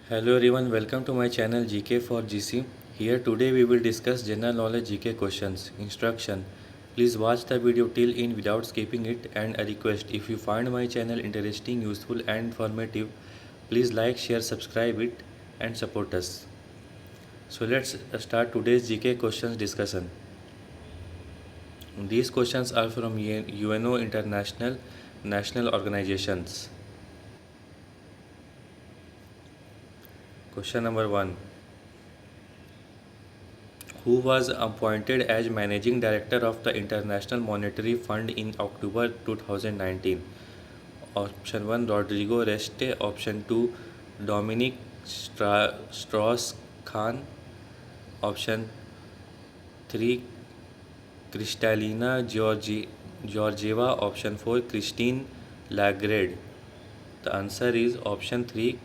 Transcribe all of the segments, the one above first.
Hello everyone, welcome to my channel GK for GC. Here today we will discuss general knowledge GK questions. Instruction. Please watch the video till in without skipping it, and a request, if you find my channel interesting, useful and informative, please like, share, subscribe it and support us. So let's start today's GK questions discussion. These questions are from UNO International National Organizations. Question number 1. Who was appointed as Managing Director of the International Monetary Fund in October 2019? Option 1 Rodrigo Reste, Option 2 Dominic Strauss-Kahn, Option 3 Kristalina Georgieva, Option 4 Christine Lagarde. The answer is Option 3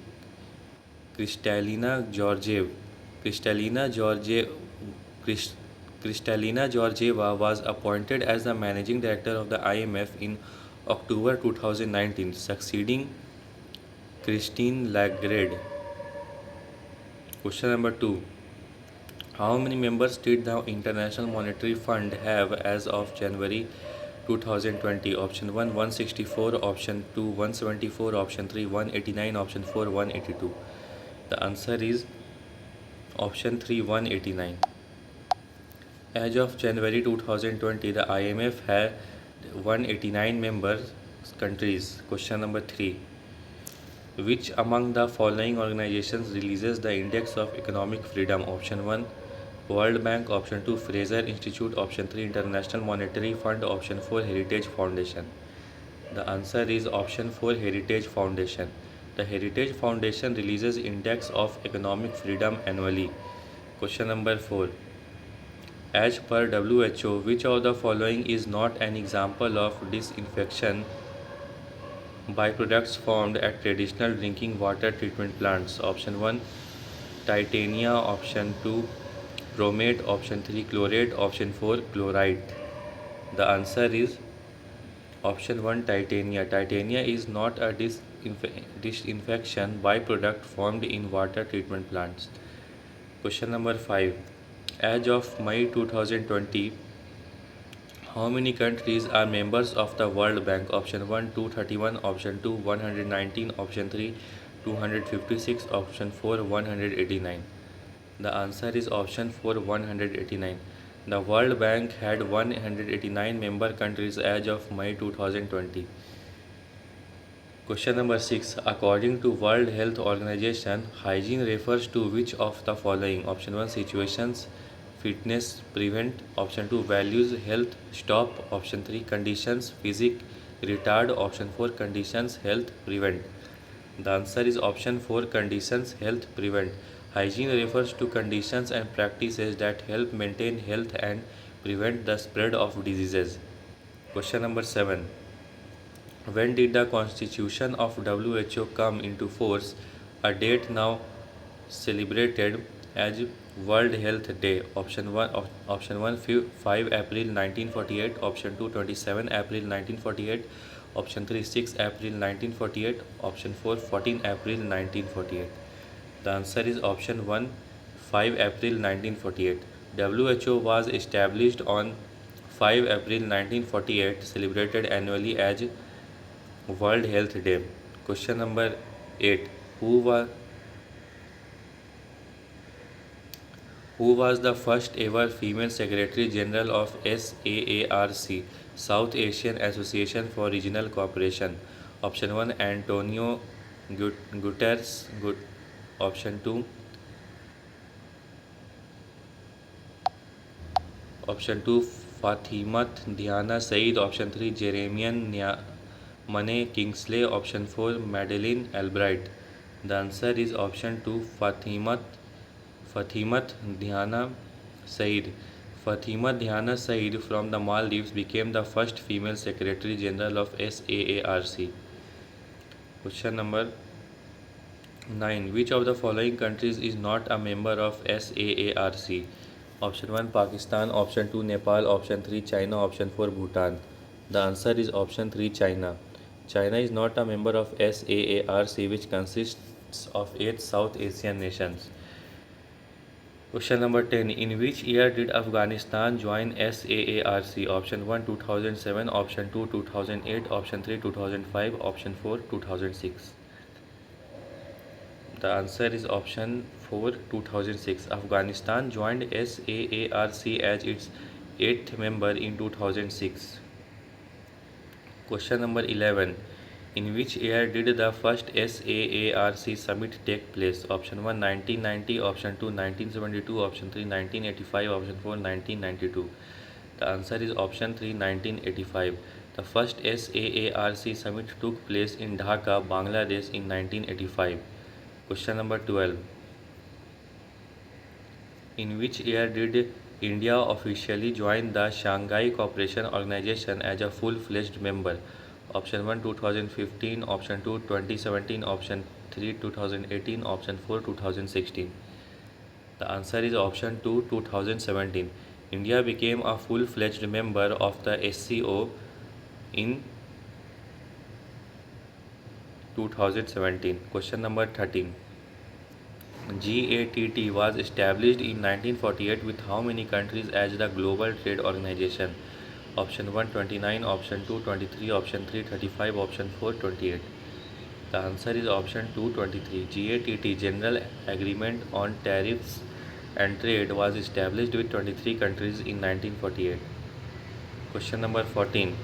Kristalina Georgieva. Kristalina Georgieva Kristalina Georgieva was appointed as the managing director of the IMF in October 2019, succeeding Christine Lagarde. Question number 2. How many members did the International Monetary Fund have as of January 2020? Option 1 164, Option 2 174, Option 3 189, Option 4 182. The answer is Option 3 189. As of January 2020, the IMF had 189 member countries. Question number 3. Which among the following organizations releases the Index of Economic Freedom? Option 1 World Bank, Option 2 Fraser Institute, Option 3 International Monetary Fund, Option 4 Heritage Foundation. The answer is Option 4 Heritage Foundation. The Heritage Foundation releases Index of Economic Freedom annually. Question number 4. As per WHO, which of the following is not an example of disinfection byproducts formed at traditional drinking water treatment plants? Option 1 titania, Option 2 bromate, Option 3 chlorate, Option 4 chloride. The answer is Option 1 titania. Titania is not a disinfection byproduct formed in water treatment plants. Question number 5. As of May 2020, how many countries are members of the World Bank? Option 1 231, Option 2 119, Option 3 256, Option 4 189. The answer is Option 4 189. The World Bank had 189 member countries as of May 2020. Question number 6. According to World Health Organization, hygiene refers to which of the following? Option 1 situations, fitness, prevent. Option 2 values, health, stop. Option 3 conditions, physic, retard. Option 4 conditions, health, prevent. The answer is Option 4 conditions, health, prevent. Hygiene refers to conditions and practices that help maintain health and prevent the spread of diseases. Question number 7. When did the constitution of WHO come into force? A date now celebrated as World Health Day. Option 1 5 April 1948, Option 2 27 April 1948, Option 3 6 April 1948, Option 4 14 April 1948. The answer is Option 1 5 April 1948. WHO was established on 5 April 1948, celebrated annually as World Health Day. Question number 8. Who was the first ever female Secretary General of SAARC, South Asian Association for Regional Cooperation? Option 1 Antonio Guterres. Option 2 Fatimat Diana Said. Option 3 Jeremiah Mane Kingsley. Option 4 Madeleine Albright. The answer is Option 2 Fatimat Diana Said. Fatimat Diana Said from the Maldives became the first female Secretary General of SAARC. Question number 9. Which of the following countries is not a member of SAARC? Option 1 Pakistan, Option 2 Nepal, Option 3 China, Option 4 Bhutan. The answer is Option 3 China. China is not a member of SAARC, which consists lists of 8 South Asian nations. Question number 10. In which year did Afghanistan join SAARC? Option 1 2007, option 2 2008, option 3 2005, option 4 2006. The answer is option 4 2006. Afghanistan joined SAARC as its 8th member in 2006. Question number 11. In which year did the first SAARC summit take place? Option 1 1990, option 2 1972, option 3 1985, option 4 1992. The answer is option 3 1985. The first SAARC summit took place in Dhaka, Bangladesh in 1985. Question number 12. In which year did India officially join the Shanghai Cooperation Organization as a full-fledged member? Option 1 2015, option 2 2017, option 3 2018, option 4 2016. The answer is option 2 2017. India became a full-fledged member of the SCO in 2017. Question number 13. GATT was established in 1948 with how many countries as the Global Trade Organization? Option 1 29, option 2 23, option 3 35, option 4 28. The answer is option 2 23. GATT General Agreement on Tariffs and Trade was established with 23 countries in 1948. Question number 14.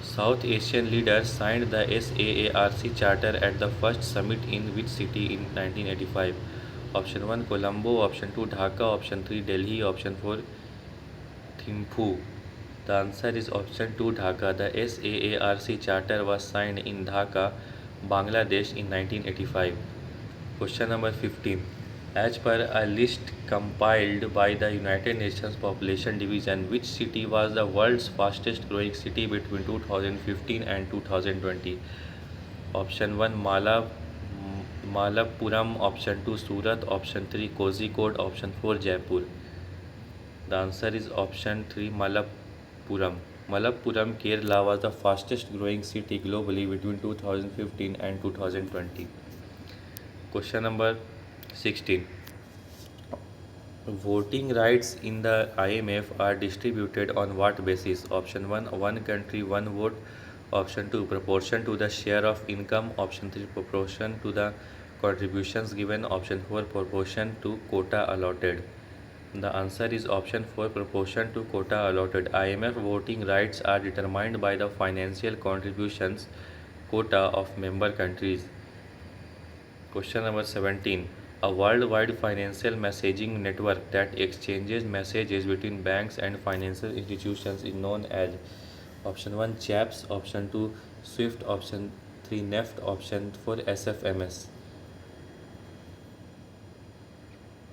South Asian leaders signed the SAARC Charter at the first summit in which city in 1985? Option 1 Colombo, option 2 Dhaka, option 3 Delhi, option 4 Thimphu. The answer is option 2 Dhaka. The SAARC Charter was signed in Dhaka, Bangladesh in 1985. Question number 15. As per a list compiled by the United Nations Population Division, which city was the world's fastest growing city between 2015 and 2020? Option 1 Malappuram, option 2 Surat, option 3 Kozhikode, option 4 Jaipur. The answer is option 3 Malappuram. Malappuram, Kerala was the fastest growing city globally between 2015 and 2020. Question number 16. Voting rights in the IMF are distributed on what basis? Option 1 one country one vote, option 2 proportion to the share of income, option 3 proportion to the contributions given, option 4 proportion to quota allotted. The answer is option 4 proportion to quota allotted. IMF voting rights are determined by the financial contributions quota of member countries. Question number 17. A worldwide financial messaging network that exchanges messages between banks and financial institutions is known as? Option 1 CHAPS, option 2 SWIFT, option 3 NEFT, option 4 SFMS.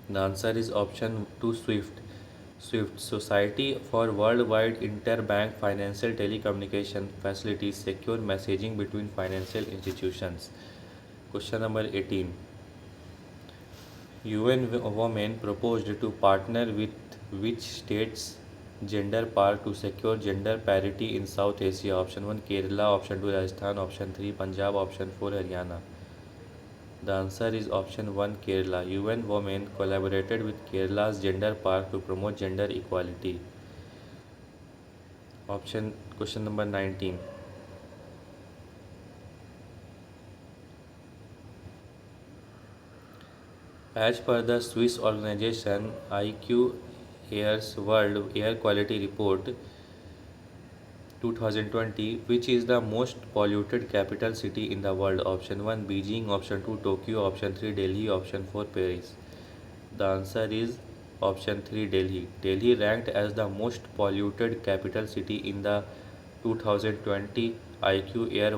The answer is option 2 SWIFT. SWIFT, Society for Worldwide Interbank Financial Telecommunication Facilities, secure messaging between financial institutions. Question number 18. UN Women proposed to partner with which state's gender park to secure gender parity in South Asia? Option 1 Kerala, option 2 Rajasthan, option 3 Punjab, option 4 Haryana. The answer is option 1 Kerala. UN Women collaborated with Kerala's gender park to promote gender equality. Question number 19. As per the Swiss organization IQ Air's World Air Quality Report 2020, which is the most polluted capital city in the world? Option 1 Beijing, option 2 Tokyo, option 3 Delhi, option 4 Paris. The answer is option 3 Delhi. Delhi ranked as the most polluted capital city in the 2020 IQ Air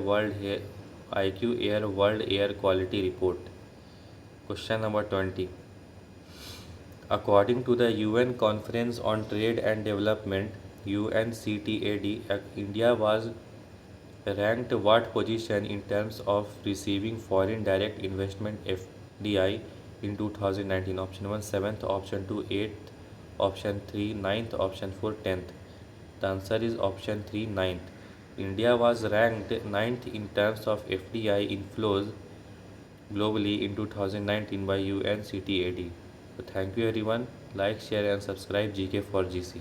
World Air Quality Report. Question number 20. According to the UN Conference on Trade and Development UNCTAD, India was ranked what position in terms of receiving foreign direct investment FDI in 2019? Option 1 7th, option 2 8th, option 3 9th, option 4 10th. The answer is option 3 9th. India was ranked 9th in terms of FDI inflows globally in 2019 by UNCTAD. So thank you everyone. Like, share and subscribe GK for GC.